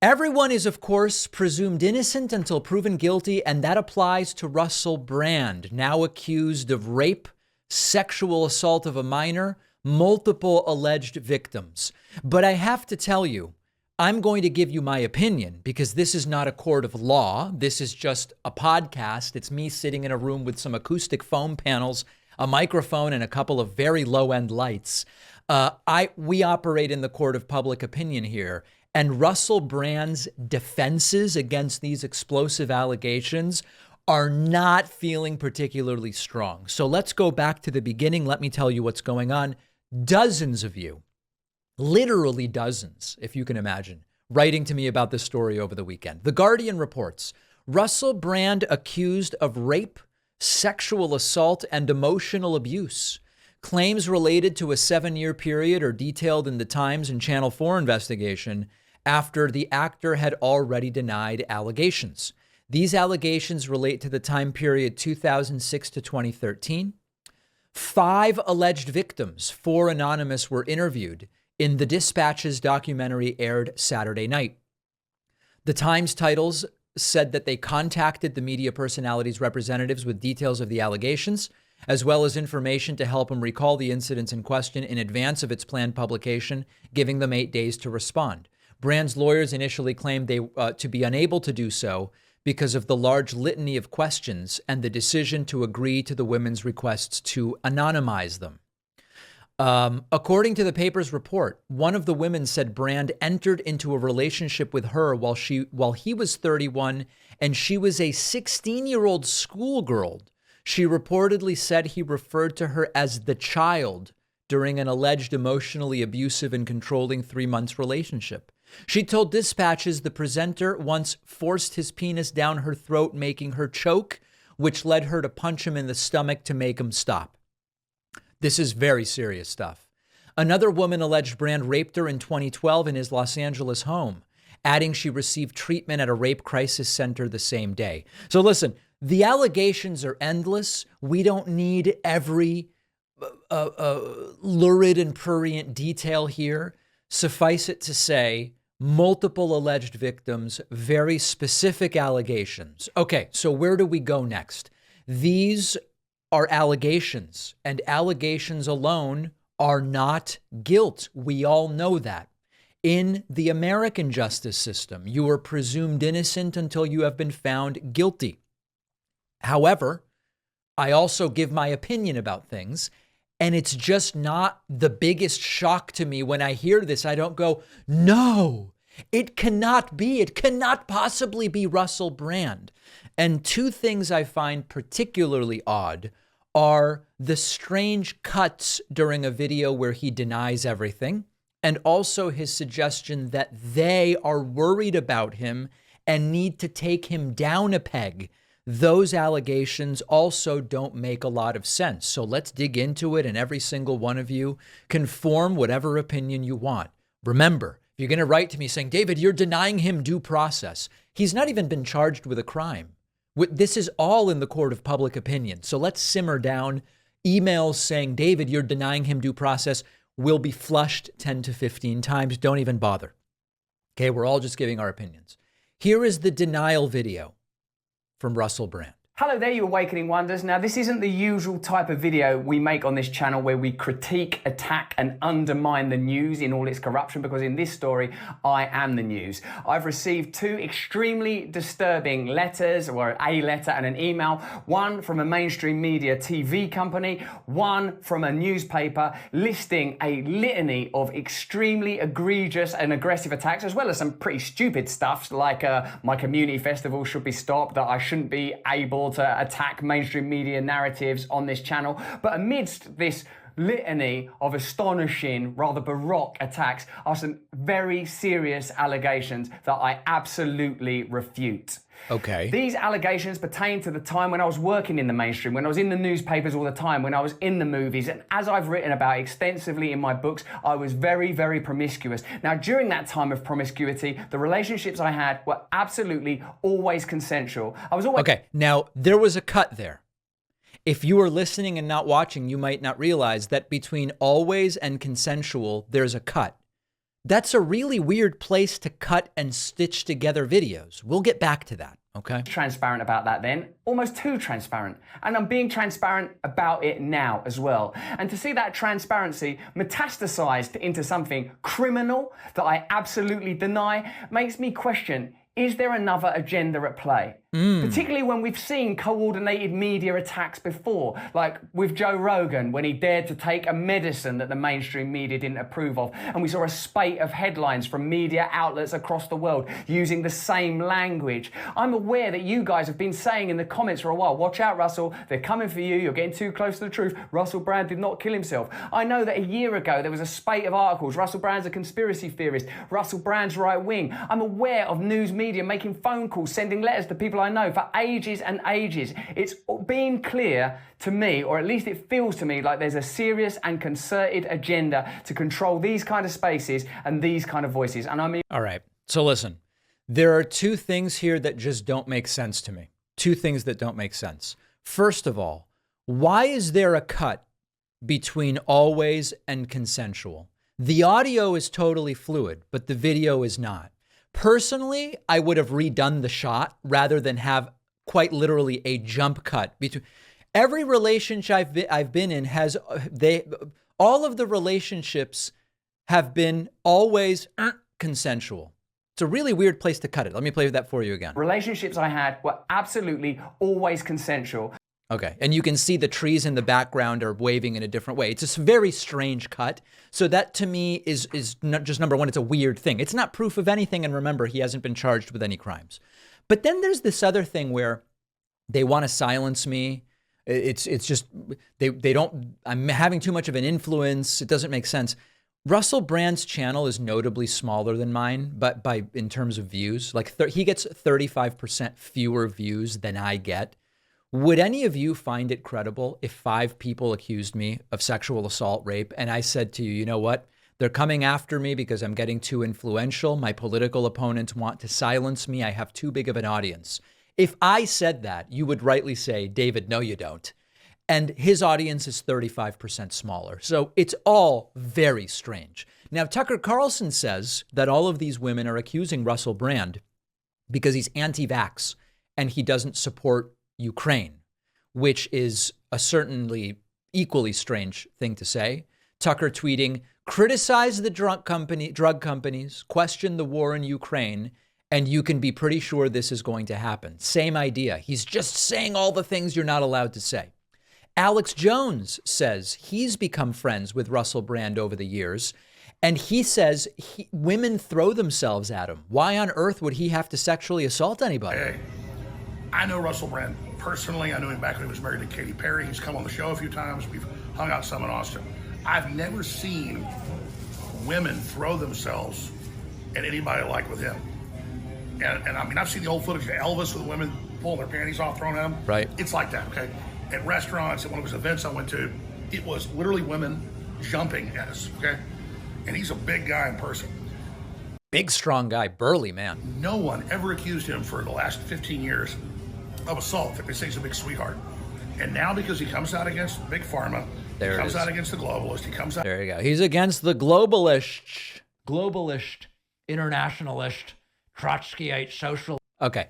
Everyone is, of course, presumed innocent until proven guilty, and that applies to Russell Brand, now accused of rape, sexual assault of a minor, multiple alleged victims. But I have to tell you, I'm going to give you my opinion because this is not a court of law. This is just a podcast. It's me sitting in a room with some acoustic foam panels, a microphone, and a couple of very low-end lights. We operate in the court of public opinion here. And Russell Brand's defenses against these explosive allegations are not feeling particularly strong. So let's go back to the beginning. Let me tell you what's going on. Dozens of you, literally dozens, if you can imagine, writing to me about this story over the weekend. The Guardian reports Russell Brand accused of rape, sexual assault, and emotional abuse. Claims related to a 7-year period are detailed in the Times and Channel 4 investigation after the actor had already denied allegations. These allegations relate to the time period 2006 to 2013. 5 alleged victims, 4 anonymous, were interviewed in the Dispatch's documentary aired Saturday night. The Times titles said that they contacted the media personalities' representatives with details of the allegations, as well as information to help them recall the incidents in question in advance of its planned publication, giving them 8 days to respond. Brand's lawyers initially claimed they to be unable to do so because of the large litany of questions and the decision to agree to the women's requests to anonymize them. According to the paper's report, one of the women said Brand entered into a relationship with her while he was 31 and she was a 16-year-old schoolgirl. She reportedly said he referred to her as the child during an alleged emotionally abusive and controlling 3-month relationship. She told Dispatches the presenter once forced his penis down her throat, making her choke, which led her to punch him in the stomach to make him stop. This is very serious stuff. Another woman alleged Brand raped her in 2012 in his Los Angeles home, adding she received treatment at a rape crisis center the same day. So listen, the allegations are endless. We don't need every lurid and prurient detail here. Suffice it to say, multiple alleged victims, very specific allegations. Okay, so where do we go next? These are allegations, and allegations alone are not guilt. We all know that. In the American justice system, you are presumed innocent until you have been found guilty. However, I also give my opinion about things, and it's just not the biggest shock to me when I hear this. I don't go, no, it cannot be. It cannot possibly be Russell Brand. And 2 things I find particularly odd are the strange cuts during a video where he denies everything, and also his suggestion that they are worried about him and need to take him down a peg. Those allegations also don't make a lot of sense. So let's dig into it, and every single one of you can form whatever opinion you want. Remember, if you're going to write to me saying, David, you're denying him due process. He's not even been charged with a crime. This is all in the court of public opinion. So let's simmer down. Emails saying, David, you're denying him due process will be flushed 10 to 15 times. Don't even bother. Okay, we're all just giving our opinions. Here is the denial video from Russell Brand. Hello there, you Awakening Wonders. Now, this isn't the usual type of video we make on this channel where we critique, attack, and undermine the news in all its corruption, because in this story, I am the news. I've received 2 extremely disturbing letters, or a letter and an email, one from a mainstream media TV company, one from a newspaper, listing a litany of extremely egregious and aggressive attacks, as well as some pretty stupid stuff, like my community festival should be stopped, that I shouldn't be able to attack mainstream media narratives on this channel. But amidst this litany of astonishing, rather baroque attacks are some very serious allegations that I absolutely refute. Okay. These allegations pertain to the time when I was working in the mainstream, when I was in the newspapers all the time, when I was in the movies, and as I've written about extensively in my books, I was very, very promiscuous. Now, during that time of promiscuity, the relationships I had were absolutely always consensual. I was always... Okay, now there was a cut there. If you are listening and not watching, you might not realize that between always and consensual, there's a cut. That's a really weird place to cut and stitch together videos. We'll get back to that, okay? Transparent about that then, almost too transparent. And I'm being transparent about it now as well. And to see that transparency metastasized into something criminal that I absolutely deny makes me question, is there another agenda at play? Particularly when we've seen coordinated media attacks before, like with Joe Rogan when he dared to take a medicine that the mainstream media didn't approve of. And we saw a spate of headlines from media outlets across the world using the same language. I'm aware that you guys have been saying in the comments for a while, watch out, Russell, they're coming for you, you're getting too close to the truth. Russell Brand did not kill himself. I know that a year ago there was a spate of articles, Russell Brand's a conspiracy theorist, Russell Brand's right wing. I'm aware of news media making phone calls, sending letters to people I know for ages and ages. It's been clear to me, or at least it feels to me like there's a serious and concerted agenda to control these kind of spaces and these kind of voices. And I mean... All right, so listen, there are two things here that just don't make sense to me. Two things that don't make sense. First of all, why is there a cut between always and consensual? The audio is totally fluid, but the video is not. Personally, I would have redone the shot rather than have quite literally a jump cut between every relationship I've been in has all of the relationships have been always consensual. It's a really weird place to cut it. Let me play that for you again. Relationships I had were absolutely always consensual. Okay, and you can see the trees in the background are waving in a different way. It's a very strange cut. So that to me is not just number one, it's a weird thing. It's not proof of anything, and remember, he hasn't been charged with any crimes. But then there's this other thing where they want to silence me. It's just, they don't, I'm having too much of an influence. It doesn't make sense. Russell Brand's channel is notably smaller than mine, but in terms of views, like he gets 35% fewer views than I get. Would any of you find it credible if 5 people accused me of sexual assault, rape, and I said to you, you know what? They're coming after me because I'm getting too influential. My political opponents want to silence me. I have too big of an audience. If I said that, you would rightly say, David, no, you don't. And his audience is 35% smaller. So it's all very strange. Now, Tucker Carlson says that all of these women are accusing Russell Brand because he's anti-vax and he doesn't support Ukraine, which is a certainly equally strange thing to say. Tucker tweeting, criticize the drug companies, question the war in Ukraine, and you can be pretty sure this is going to happen. Same idea. He's just saying all the things you're not allowed to say. Alex Jones says he's become friends with Russell Brand over the years, and he says women throw themselves at him. Why on earth would he have to sexually assault anybody? Hey. I know Russell Brand personally. I knew him back when he was married to Katy Perry. He's come on the show a few times. We've hung out some in Austin. I've never seen women throw themselves at anybody like with him. And I mean, I've seen the old footage of Elvis with women pulling their panties off, throwing at him. Right. It's like that, okay? At restaurants, at one of his events I went to, it was literally women jumping at us, okay? And he's a big guy in person. Big, strong guy, burly man. No one ever accused him for the last 15 years of assault. They say he's a big sweetheart. And now because he comes out against Big Pharma, he comes out against the globalist, he comes out... There you go. He's against the globalist, internationalist, Trotskyite, social... Okay.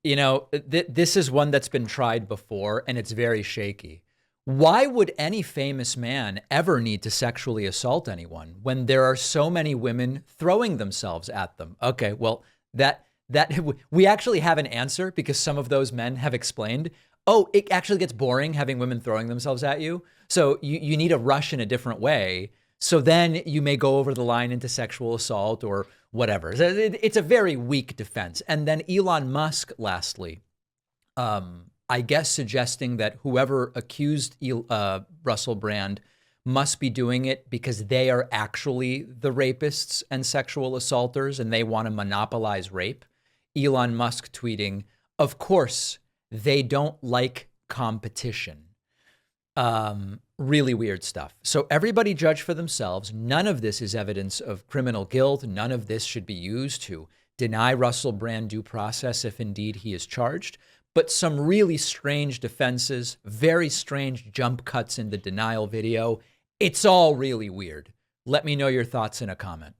You know, this is one that's been tried before, and it's very shaky. Why would any famous man ever need to sexually assault anyone when there are so many women throwing themselves at them? Okay, well, we actually have an answer because some of those men have explained, oh, it actually gets boring having women throwing themselves at you. So you need a rush in a different way. So then you may go over the line into sexual assault or whatever. It's a very weak defense. And then Elon Musk, lastly, I guess suggesting that whoever accused Russell Brand must be doing it because they are actually the rapists and sexual assaulters and they want to monopolize rape. Elon Musk tweeting, of course, they don't like competition. Really weird stuff. So everybody judge for themselves. None of this is evidence of criminal guilt. None of this should be used to deny Russell Brand due process if indeed he is charged. But some really strange defenses, very strange jump cuts in the denial video. It's all really weird. Let me know your thoughts in a comment.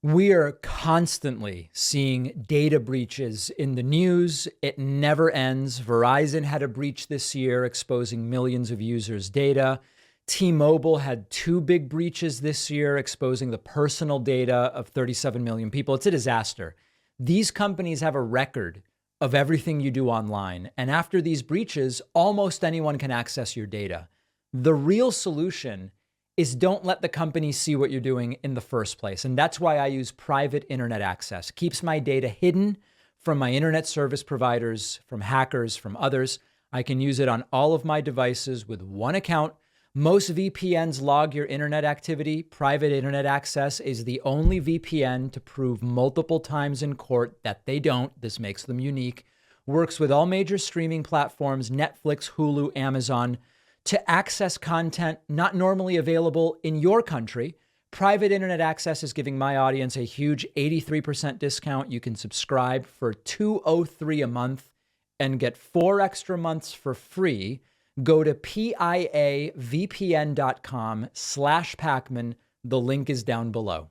We are constantly seeing data breaches in the news. It never ends. Verizon had a breach this year exposing millions of users' data. T-Mobile had 2 big breaches this year exposing the personal data of 37 million people. It's a disaster. These companies have a record of everything you do online. And after these breaches, almost anyone can access your data. The real solution is don't let the company see what you're doing in the first place. And that's why I use private internet access. Keeps my data hidden from my internet service providers, from hackers, from others. I can use it on all of my devices with one account. Most VPNs log your internet activity. Private internet access is the only VPN to prove multiple times in court that they don't. This makes them unique. Works with all major streaming platforms, Netflix, Hulu, Amazon. To access content not normally available in your country, private internet access is giving my audience a huge 83% discount. You can subscribe for $203 a month and get 4 extra months for free. Go to piavpn.com/Pacman. The link is down below.